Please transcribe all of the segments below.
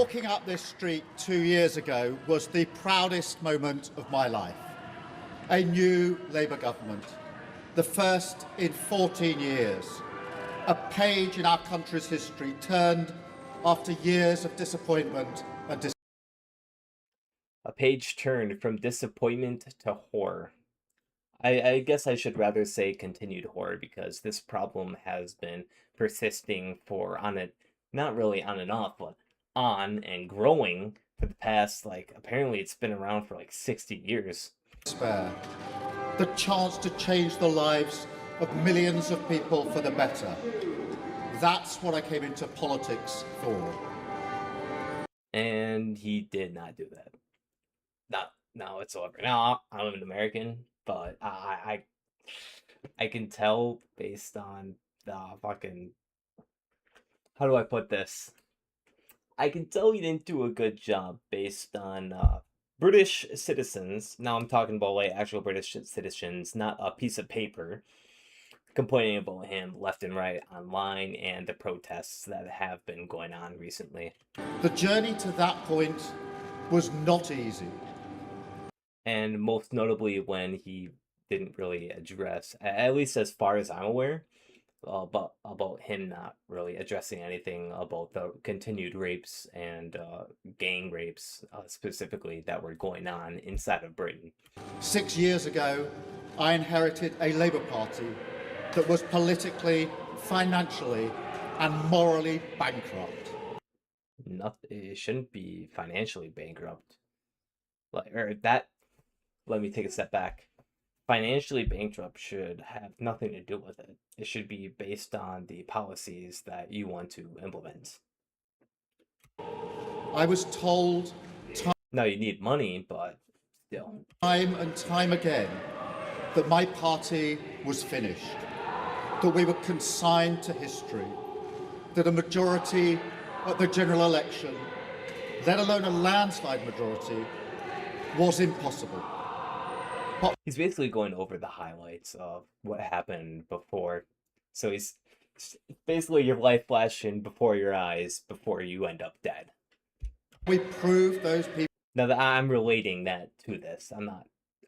Walking up this street 2 years ago was the proudest moment of my life. A new Labour government, the first in 14 years. A page in our country's history turned after years of disappointment and A page turned from disappointment to horror. I guess I should rather say continued horror because this problem has been persisting for not really on and off, but on and growing for the past, apparently it's been around for 60 years. despair. The chance to change the lives of millions of people for the better. That's what I came into politics for. And he did not do that. Not whatsoever. Now, I'm an American, but I can tell based on the fucking... How do I put this? I can tell he didn't do a good job based on British citizens. Now I'm talking about actual British citizens, not a piece of paper, complaining about him left and right online and the protests that have been going on recently. The journey to that point was not easy. And most notably when he didn't really address, at least as far as I'm aware, about him not really addressing anything about the continued rapes and gang rapes specifically that were going on inside of Britain. 6 years ago, I inherited a Labour Party that was politically, financially and morally bankrupt. It shouldn't be financially bankrupt. Let me take a step back. Financially bankrupt should have nothing to do with it. It should be based on the policies that you want to implement. I was told Now you need money, but still. Time and time again that my party was finished, that we were consigned to history, that a majority at the general election, let alone a landslide majority, was impossible. He's basically going over the highlights of what happened before. So he's basically your life flashing before your eyes before you end up dead. We proved those people. Now that I'm relating that to this,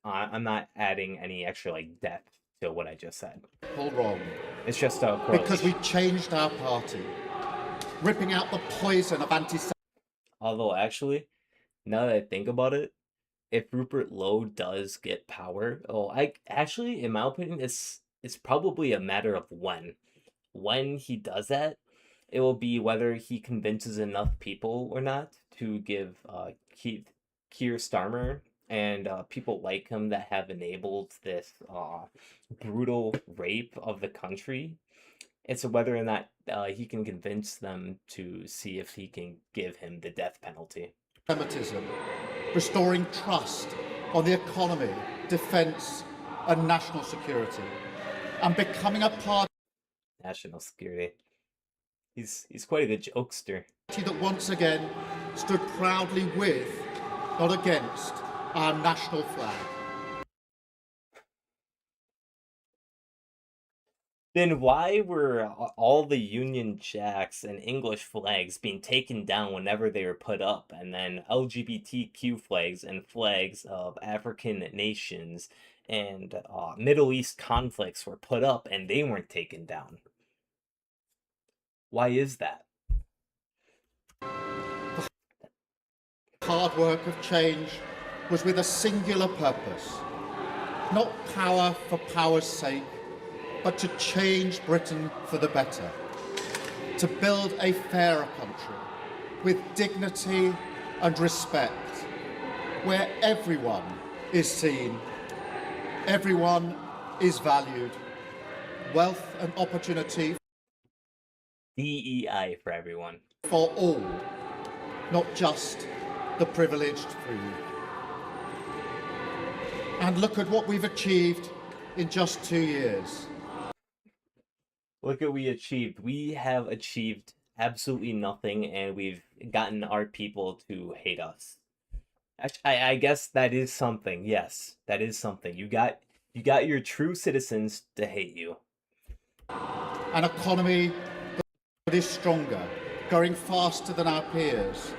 I'm not adding any extra depth to what I just said. All wrong. It's just a correlation. Because we changed our party, ripping out the poison of anti-Semitism. Although actually, now that I think about it, if Rupert Lowe does get power, in my opinion, it's probably a matter of when. When he does that, it will be whether he convinces enough people or not to give Keir Starmer and people like him that have enabled this brutal rape of the country. It's whether or not he can convince them to see if he can give him the death penalty. Anti-Semitism, restoring trust on the economy, defence and national security, and becoming a party National security. He's quite a good jokester. that once again stood proudly with, not against, our national flag. Then why were all the Union Jacks and English flags being taken down whenever they were put up, and then LGBTQ flags and flags of African nations and Middle East conflicts were put up and they weren't taken down? Why is that? The hard work of change was with a singular purpose, not power for power's sake, but to change Britain for the better, to build a fairer country with dignity and respect, where everyone is seen, everyone is valued, wealth and opportunity DEI for everyone. For all, not just the privileged few. And look at what we've achieved in just 2 years. Look at what we achieved. We have achieved absolutely nothing, and we've gotten our people to hate us. I guess that is something. Yes, that is something. You got your true citizens to hate you. An economy that is stronger, growing faster than our peers,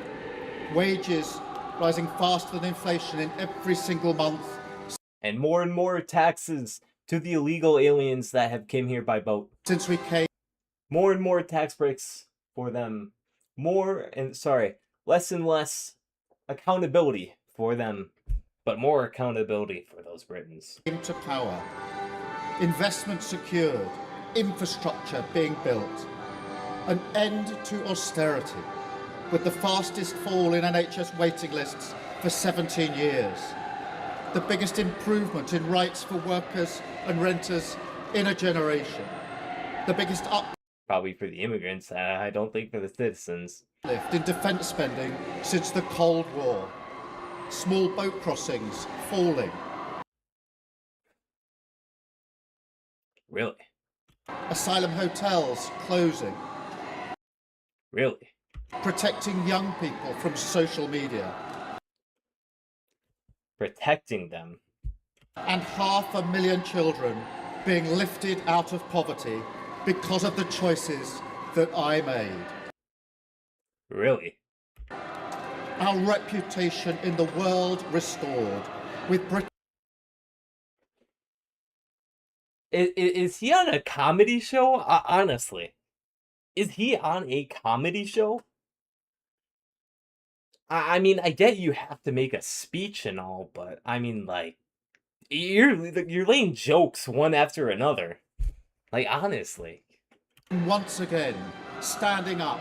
wages rising faster than inflation in every single month, and more taxes to the illegal aliens that have came here by boat. since we came. More and more tax breaks for them. Less and less accountability for them, but more accountability for those Britons. Into power, investment secured, infrastructure being built, an end to austerity, with the fastest fall in NHS waiting lists for 17 years, the biggest improvement in rights for workers and renters in a generation, the biggest Probably for the immigrants, I don't think for the citizens. uplift in defence spending since the Cold War, small boat crossings falling, Really? asylum hotels closing, Really? protecting young people from social media, Protecting them. and 500,000 children being lifted out of poverty because of the choices that I made. Really? Our reputation in the world restored, with Britain Is he on a comedy show? Honestly. Is he on a comedy show? I mean, I get you have to make a speech and all, but I mean, like, you're laying jokes one after another. Like, honestly. once again standing up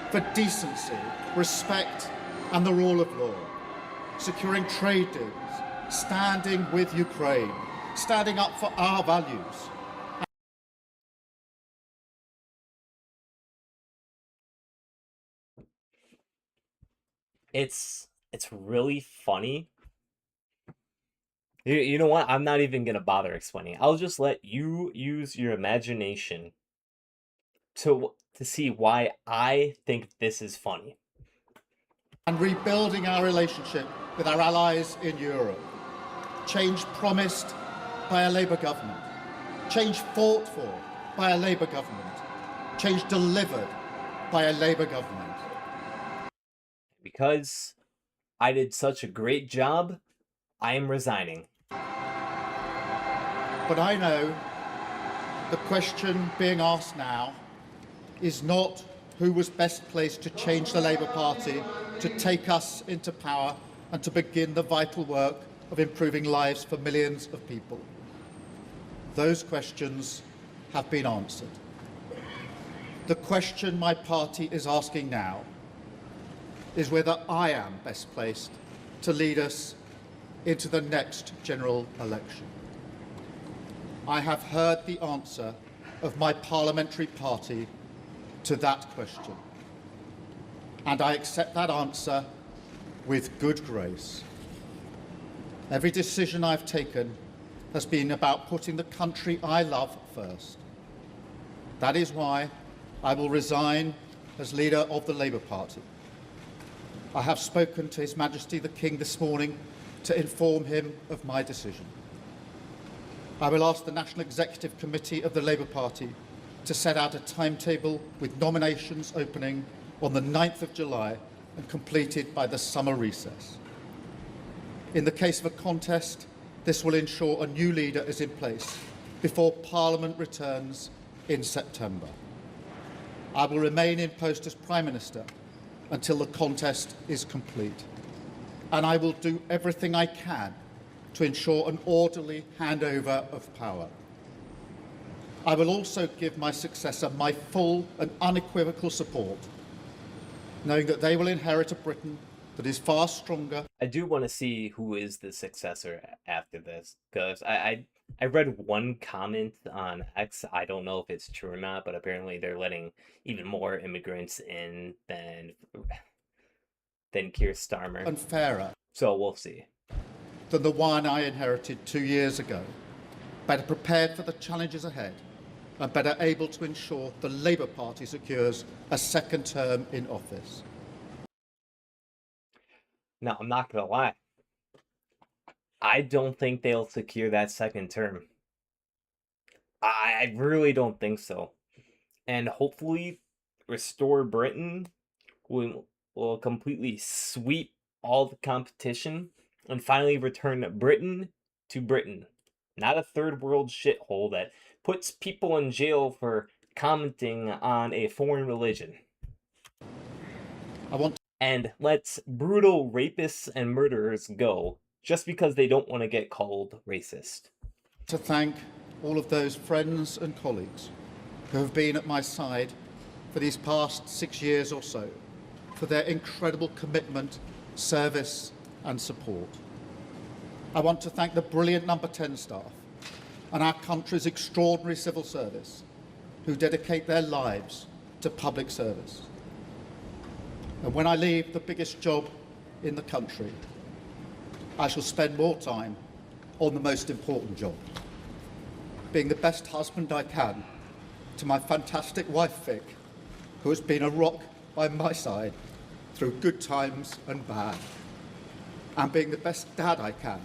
for decency, respect, and the rule of law, securing trade deals, standing with Ukraine, standing up for our values. It's really funny. You know what? I'm not even gonna bother explaining. I'll just let you use your imagination to see why I think this is funny. And rebuilding our relationship with our allies in Europe. Change promised by a Labour government. Change fought for by a Labour government. Change delivered by a Labour government. Because I did such a great job, I am resigning. But I know the question being asked now is not who was best placed to change the Labour Party, to take us into power and to begin the vital work of improving lives for millions of people. Those questions have been answered. The question my party is asking now is whether I am best placed to lead us into the next general election. I have heard the answer of my parliamentary party to that question, and I accept that answer with good grace. Every decision I've taken has been about putting the country I love first. That is why I will resign as leader of the Labour Party. I have spoken to His Majesty the King this morning to inform him of my decision. I will ask the National Executive Committee of the Labour Party to set out a timetable with nominations opening on the 9th of July and completed by the summer recess. In the case of a contest, this will ensure a new leader is in place before Parliament returns in September. I will remain in post as Prime Minister until the contest is complete, and I will do everything I can to ensure an orderly handover of power. I will also give my successor my full and unequivocal support, knowing that they will inherit a Britain that is far stronger. I do want to see who is the successor after this, because I read one comment on X. I don't know if it's true or not, but apparently they're letting even more immigrants in than Keir Starmer. And fairer So we'll see. Than the one I inherited 2 years ago, better prepared for the challenges ahead, and better able to ensure the Labour Party secures a second term in office. Now, I'm not going to lie. I don't think they'll secure that second term. I really don't think so. And hopefully, Restore Britain will will completely sweep all the competition and finally return Britain to Britain, not a third world shithole that puts people in jail for commenting on a foreign religion. I want And lets brutal rapists and murderers go just because they don't want to get called racist. to thank all of those friends and colleagues who have been at my side for these past 6 years or so, for their incredible commitment, service and support. I want to thank the brilliant Number 10 staff and our country's extraordinary civil service who dedicate their lives to public service. And when I leave the biggest job in the country, I shall spend more time on the most important job, being the best husband I can to my fantastic wife Vic, who has been a rock by my side through good times and bad, and being the best dad I can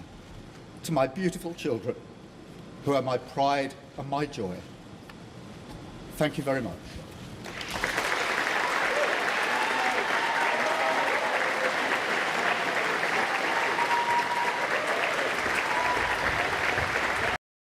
to my beautiful children, who are my pride and my joy. Thank you very much.